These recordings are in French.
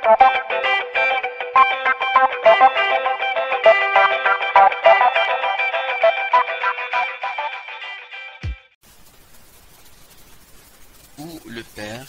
où le père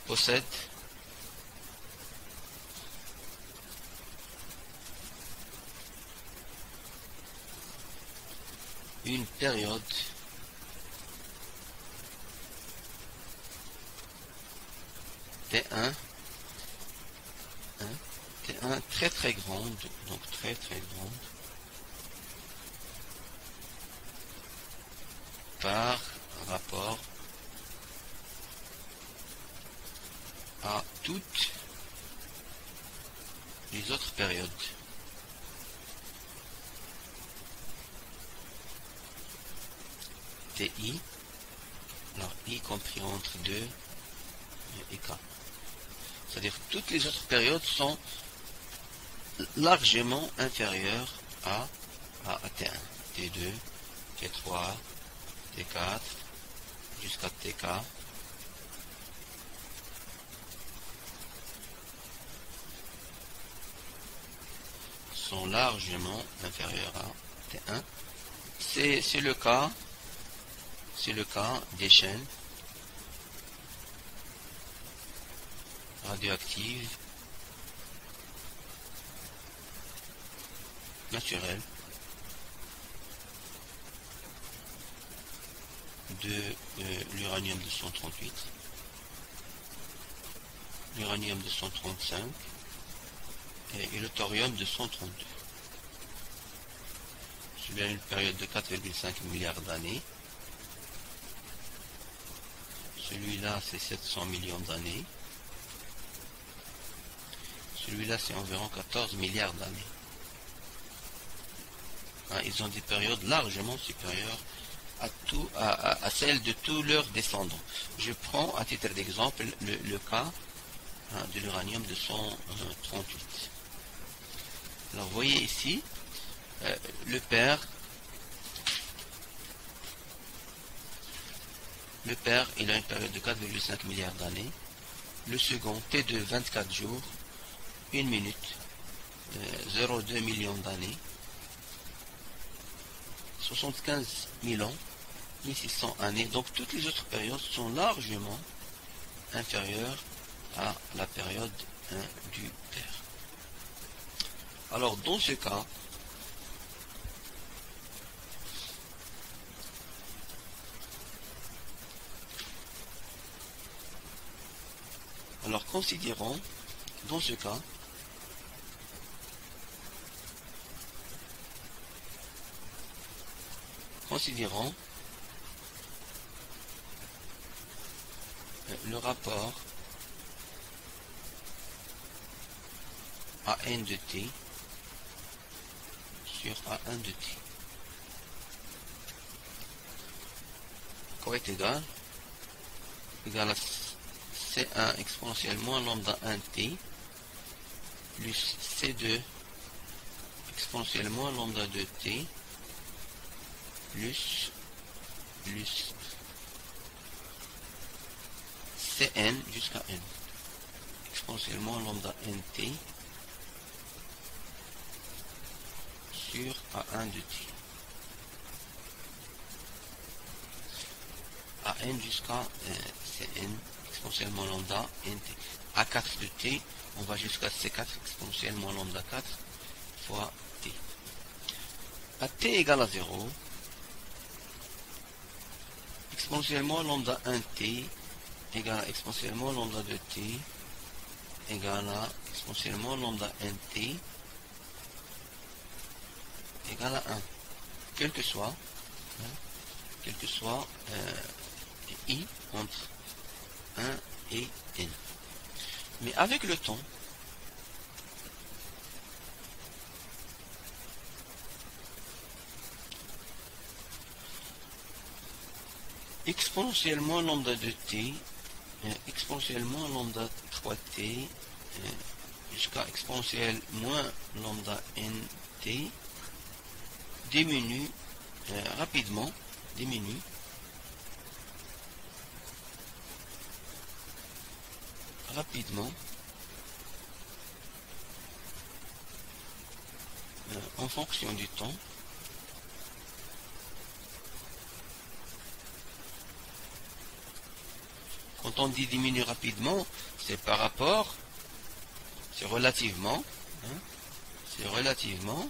possède une période T1 très très grande, donc très très grande, par rapport à toutes les autres périodes. TI, alors I compris entre 2 et K. C'est-à-dire que toutes les autres périodes sont largement inférieures à T1, T2, T3, T4, jusqu'à TK. Sont largement inférieures à T1. C'est le cas des chaînes radioactives naturelles de l'uranium 238, l'uranium 235 et le thorium 232. Celui-là a une période de 4,5 milliards d'années. Celui-là, c'est 700 millions d'années. Celui-là, c'est environ 14 milliards d'années. Ils ont des périodes largement supérieures à celles de tous leurs descendants. Je prends à titre d'exemple le cas de l'uranium 238. Alors, vous voyez ici, le père, il a une période de 4,5 milliards d'années. Le second, T2, 24 jours, 1 minute, 0,2 millions d'années, 75 000 ans, 1600 années. Donc toutes les autres périodes sont largement inférieures à la période du père. Alors dans ce cas, considérons dans ce cas le rapport AN de T sur A1 de T. Quoi est égal à C1 exponentielle moins lambda 1T plus C2 exponentielle moins lambda 2T plus Cn jusqu'à n exponentielle moins lambda nt sur A1 de T. An jusqu'à Cn exponentielle moins lambda nt. A4 de T, on va jusqu'à C4 exponentielle moins lambda 4 fois T. À T égale à 0, exponentiellement lambda 1T égale à exponentiellement lambda 2T égale à exponentiellement lambda nt égale à 1. Quel que soit I entre 1 et n. Mais avec le temps, exponentiellement lambda de t, exponentiellement lambda 3t, jusqu'à exponentielle moins lambda nt, diminue rapidement, rapidement en fonction du temps. Quand on dit diminue rapidement, c'est par rapport, c'est relativement, hein, c'est relativement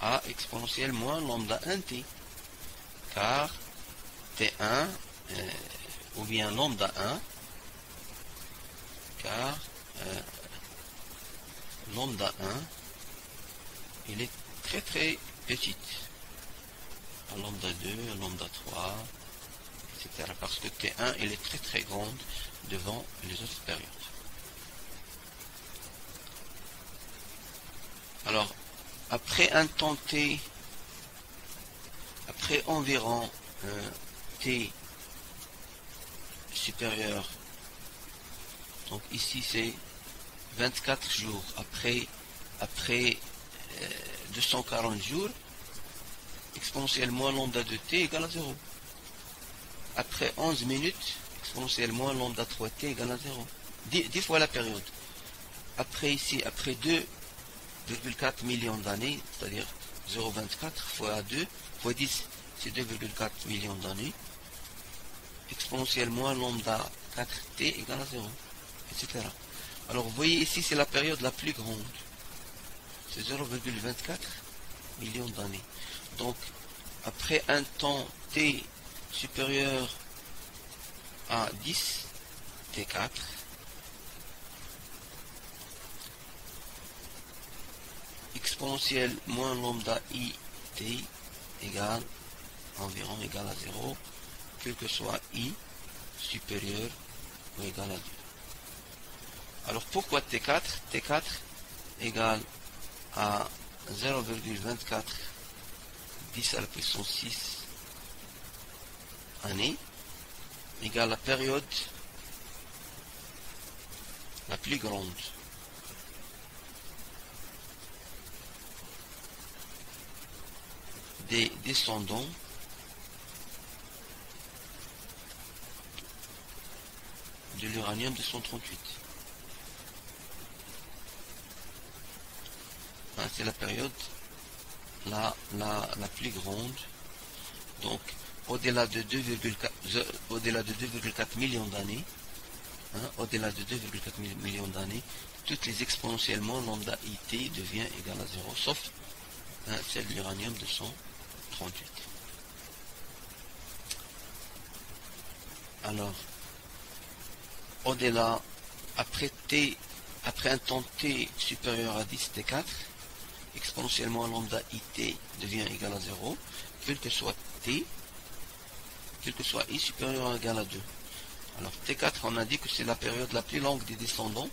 à exponentielle moins lambda 1t, car t1 ou bien lambda 1, car lambda 1 il est très très petite, à lambda 2, à lambda 3, etc. Parce que t1 il est très très grande devant les autres périodes. Alors après un temps t, après environ t supérieur, donc ici c'est 24 jours, après 240 jours, exponentielle moins lambda de t égale à 0. Après 11 minutes, exponentielle moins lambda 3t égale à 0. 10 fois la période. Après ici, après 2,4 millions d'années, c'est-à-dire 0,24 fois 2 fois 10, c'est 2,4 millions d'années. Exponentielle moins lambda 4t égale à 0, etc. Alors vous voyez ici, c'est la période la plus grande. C'est 0,24 millions d'années. Donc, après un temps t supérieur à 10, t4, exponentielle moins lambda i t égale environ égale à 0, quel que soit i supérieur ou égal à 2. Alors pourquoi t4? t4 égale à 0,24 10 à la puissance 6 années égale la période la plus grande. Des descendants de l'uranium 238. C'est la période la plus grande. Donc au-delà de 2,4 millions d'années, au-delà de 2,4 millions d'années, toutes les exponentiellement lambda it devient égal à 0, sauf celle de l'uranium 238. Alors, au-delà, après un temps t supérieur à 10 t4, exponentiellement lambda it devient égal à 0, quel que soit t, quel que soit i supérieur ou égal à 2. Alors T4, on a dit que c'est la période la plus longue des descendants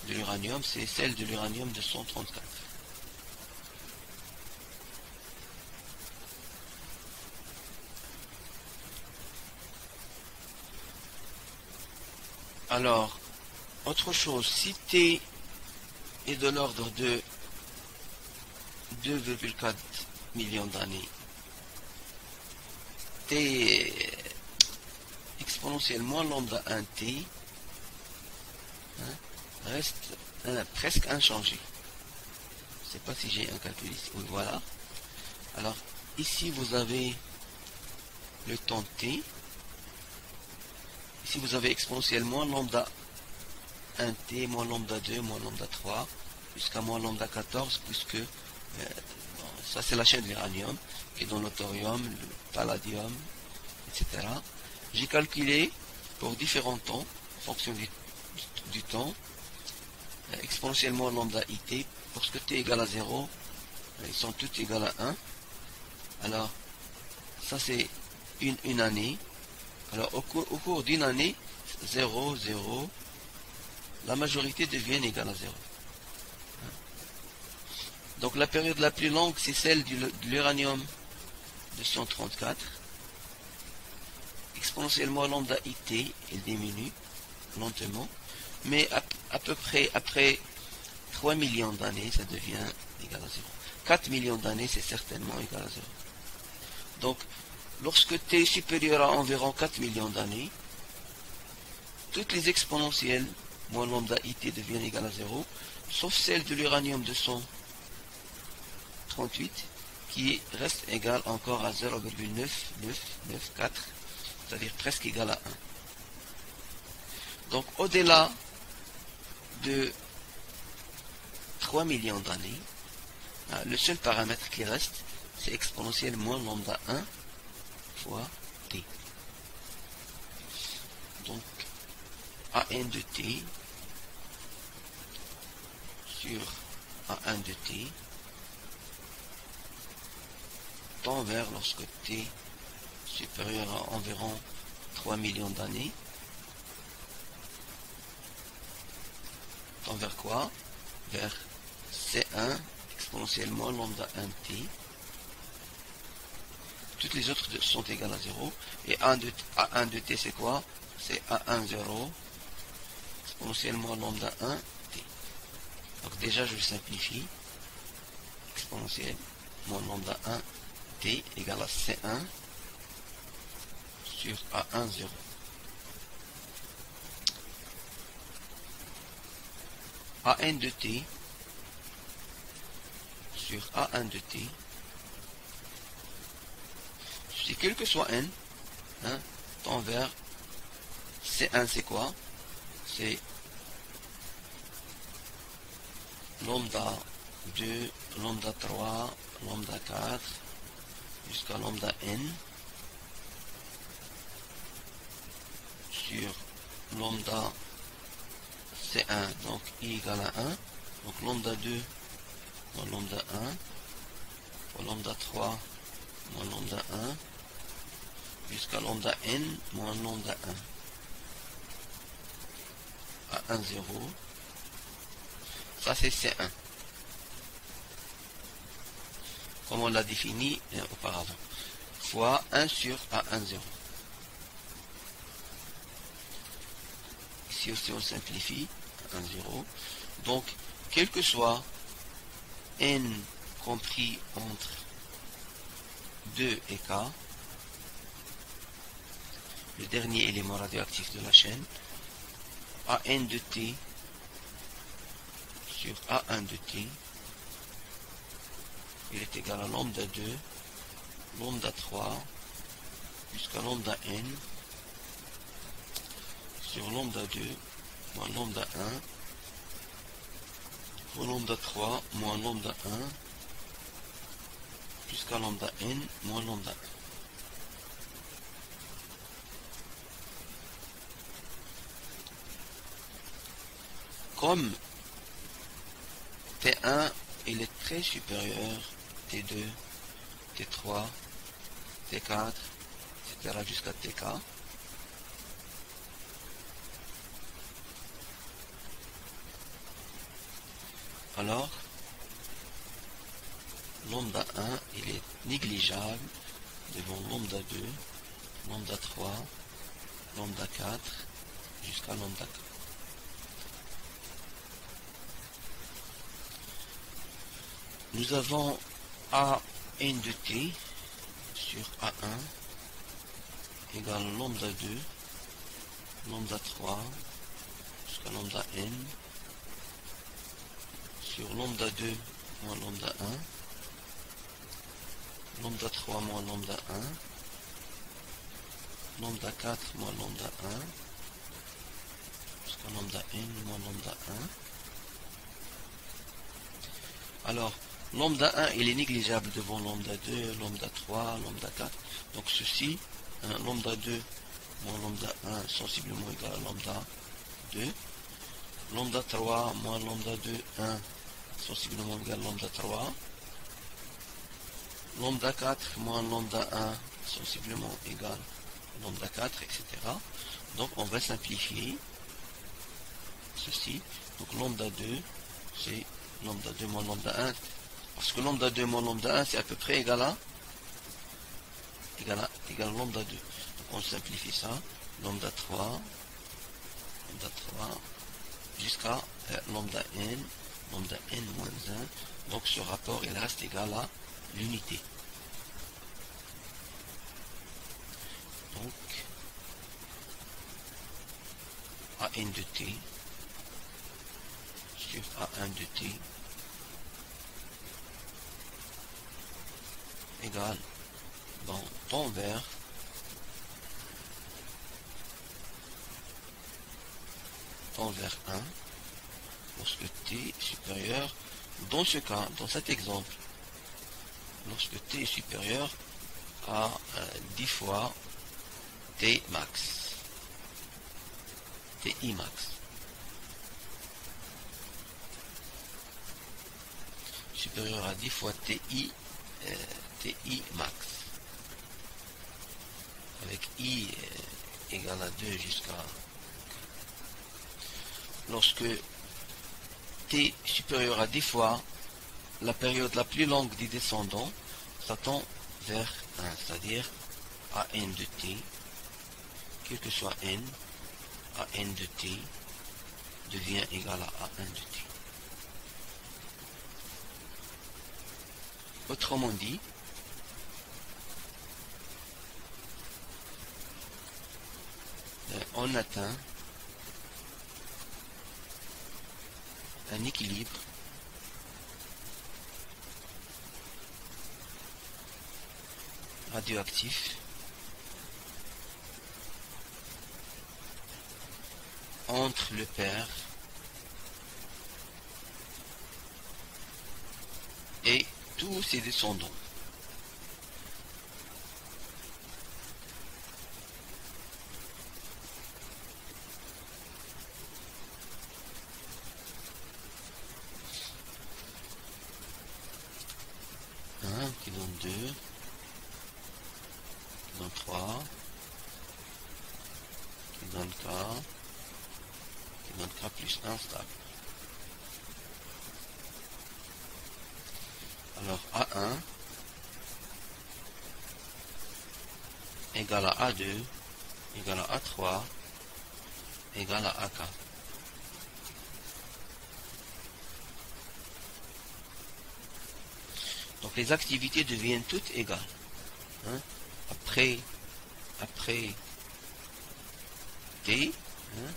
de l'uranium, c'est celle de l'uranium 234. Alors, autre chose, si T est de l'ordre de 2,4 millions d'années, T exponentiellement lambda 1t reste presque inchangé. Je ne sais pas si j'ai un calcul ici. Oui, voilà. Alors, ici vous avez le temps t. Ici vous avez exponentiellement lambda 1t, moins lambda 2, moins lambda 3, jusqu'à moins lambda 14, puisque ça c'est la chaîne de l'uranium, qui est dans le thorium, le palladium, etc. J'ai calculé pour différents temps, en fonction du temps, exponentiellement lambda it, parce que t égale à 0, ils sont tous égaux à 1. Alors, ça c'est une année. Alors, au cours d'une année, 0, 0, la majorité devient égale à 0. Donc, la période la plus longue, c'est celle de l'uranium 234. Exponentiellement lambda it, il diminue lentement, mais à peu près après 3 millions d'années, ça devient égal à 0. 4 millions d'années, c'est certainement égal à 0. Donc, lorsque t est supérieur à environ 4 millions d'années, toutes les exponentielles moins lambda it deviennent égales à 0, sauf celle de l'uranium 238 qui reste égale encore à 0,9994, c'est-à-dire presque égale à 1. Donc au-delà de 3 millions d'années, le seul paramètre qui reste, c'est exponentielle moins lambda 1 fois t. Donc an de t sur an de t tend vers, lorsque t supérieur à environ 3 millions d'années, tend vers quoi? Vers C1 exponentiellement lambda 1t. Toutes les autres sont égales à 0. Et A1 de t c'est quoi? C'est A1 0 exponentiellement lambda 1t. Donc déjà je simplifie. Exponentielle moins lambda 1t égale à C1 sur A1 0. An de t sur A1 de t, c'est quel que soit n, tend vers C1 c'est quoi? C'est lambda 2, lambda 3, lambda 4, jusqu'à lambda n, sur lambda C1, donc i égale à 1, donc lambda 2 moins lambda 1, fois lambda 3 moins lambda 1, jusqu'à lambda n moins lambda 1, à 1, 0, ça c'est C1, comme on l'a défini auparavant, fois 1 sur A1, 0. Ici aussi on simplifie, 1, 0, donc quel que soit n compris entre 2 et k, le dernier élément radioactif de la chaîne, An de t sur A1 de t, il est égal à lambda 2, lambda 3, jusqu'à lambda n, sur lambda 2, moins lambda 1, fois lambda 3, moins lambda 1, jusqu'à lambda n, moins lambda 1. Comme T1 il est très supérieur, T2, T3, T4, etc. jusqu'à TK, alors lambda 1 il est négligeable devant lambda 2, lambda 3, lambda 4 jusqu'à lambda 4. Nous avons A n de t sur A1 égale lambda 2, lambda 3 jusqu'à lambda n, sur lambda 2 moins lambda 1, lambda 3 moins lambda 1, lambda 4 moins lambda 1, jusqu'à lambda n moins lambda 1. Alors, lambda 1, il est négligeable devant lambda 2, lambda 3, lambda 4. Donc ceci, lambda 2 moins lambda 1, sensiblement égal à lambda 2. Lambda 3 moins lambda 2, 1, sensiblement égal à lambda 3. Lambda 4 moins lambda 1, sensiblement égal à lambda 4, etc. Donc on va simplifier ceci. Donc lambda 2, c'est lambda 2 moins lambda 1. Parce que lambda 2 moins lambda 1, c'est à peu près égal à lambda 2. Donc on simplifie ça. Lambda 3 jusqu'à lambda n moins 1. Donc ce rapport, il reste égal à l'unité. AN de T sur A1 de T égale dans temps vers temps vers 1 lorsque T est supérieur, dans ce cas, dans cet exemple, lorsque T est supérieur à 10 fois T max, TI max. Supérieur à 10 fois TI max. Avec I égale à 2 jusqu'à... Lorsque T supérieur à 10 fois la période la plus longue des descendants, ça tend vers 1, c'est-à-dire AN de T, quel que soit N, AN de T devient égal à A1 de T. Autrement dit, on atteint un équilibre radioactif entre le père et tous ses descendants. Qui donne 2, qui donne 3, qui donne K plus 1 stable. Alors A1 égale à A2 égale à A3 égale à AK. Donc les activités deviennent toutes égales. Hein? Après T, hein,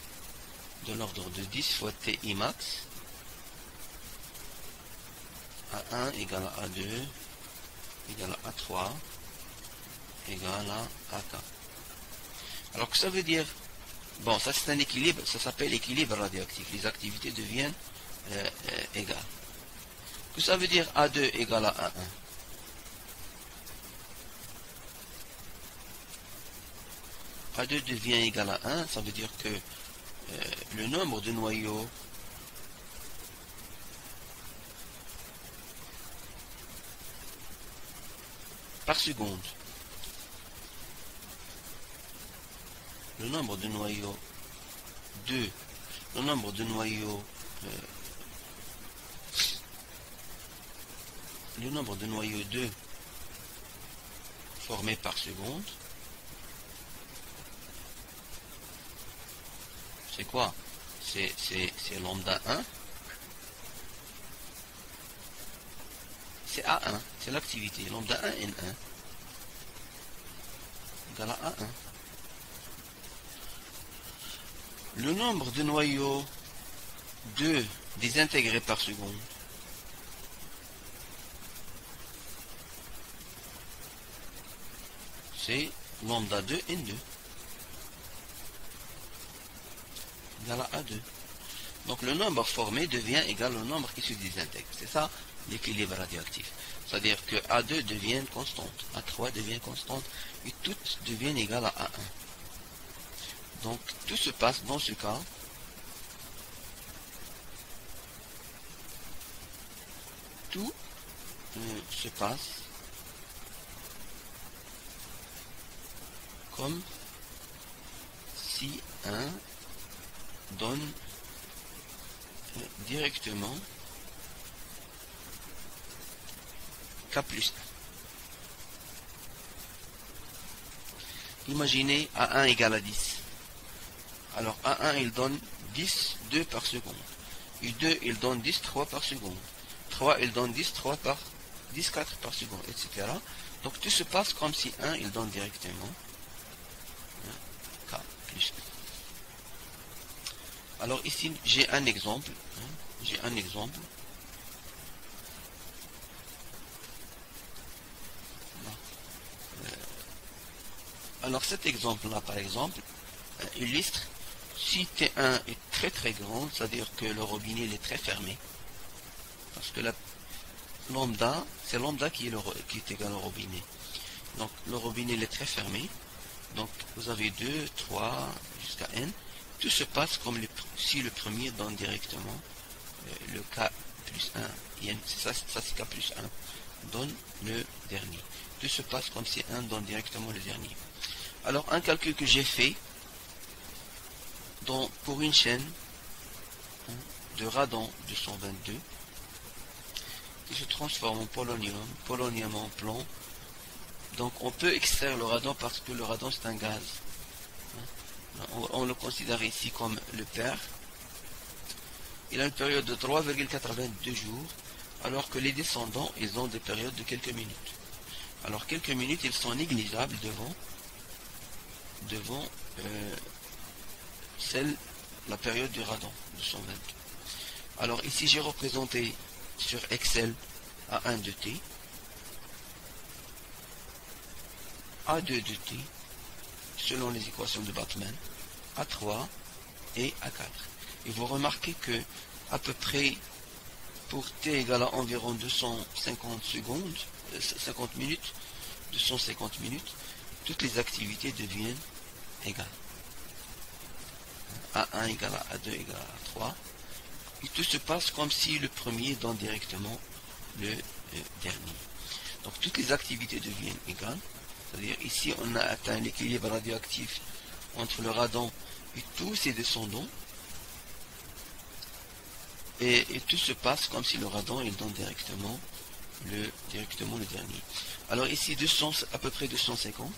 de l'ordre de 10 fois TI max, A1 égale à A2 égale à A3 égale à AK. Alors que ça veut dire, bon, ça c'est un équilibre, ça s'appelle équilibre radioactif. Les activités deviennent égales. Que ça veut dire A2 égale à A1. A2 devient égal à 1, ça veut dire que le nombre de noyaux par seconde, le nombre de noyaux 2, le nombre de noyaux le nombre de noyaux 2 formés par seconde, c'est quoi? C'est lambda 1, c'est A1, c'est l'activité, lambda 1 N1 égale à A1. Le nombre de noyaux 2 désintégrés par seconde, c'est lambda 2 N2 égale à A2. Donc le nombre formé devient égal au nombre qui se désintègre. C'est ça l'équilibre radioactif. C'est-à-dire que A2 devient constante, A3 devient constante, et toutes deviennent égales à A1. Donc tout se passe dans ce cas tout se passe comme si 1 donne directement K plus 1. Imaginez A1 égale à 10. Alors A1 il donne 10, 2 par seconde. Et 2 il donne 10, 3 par seconde. 3 il donne 10, 3 par 10, 4 par seconde, etc. Donc tout se passe comme si 1 il donne directement K plus 1. Alors ici, j'ai un exemple. J'ai un exemple. Alors cet exemple-là, par exemple, illustre si T1 est très très grand, c'est-à-dire que le robinet il est très fermé. Parce que la lambda, c'est lambda qui est égal au robinet. Donc le robinet il est très fermé. Donc vous avez 2, 3, jusqu'à n. Tout se passe comme si le premier donne directement le K plus 1, n, ça c'est K plus 1, donne le dernier. Tout se passe comme si 1 donne directement le dernier. Alors un calcul que j'ai fait pour une chaîne de radon 222 qui se transforme en polonium en plomb. Donc on peut extraire le radon parce que le radon c'est un gaz. On le considère ici comme le père. Il a une période de 3,82 jours, alors que les descendants, ils ont des périodes de quelques minutes. Alors quelques minutes, ils sont négligeables devant la période du radon, 222. Alors ici, j'ai représenté sur Excel A1 de t, A2 de t, selon les équations de Batman, A3 et A4. Et vous remarquez que à peu près pour t égale à environ 250 secondes, 50 minutes, 250 minutes, toutes les activités deviennent égales. A1 égale à A2 égale à A3. Et tout se passe comme si le premier donne directement le dernier. Donc toutes les activités deviennent égales. C'est-à-dire ici on a atteint l'équilibre radioactif entre le radon et tous ses descendants. Et tout se passe comme si le radon il donne directement le dernier. Alors ici à peu près 250.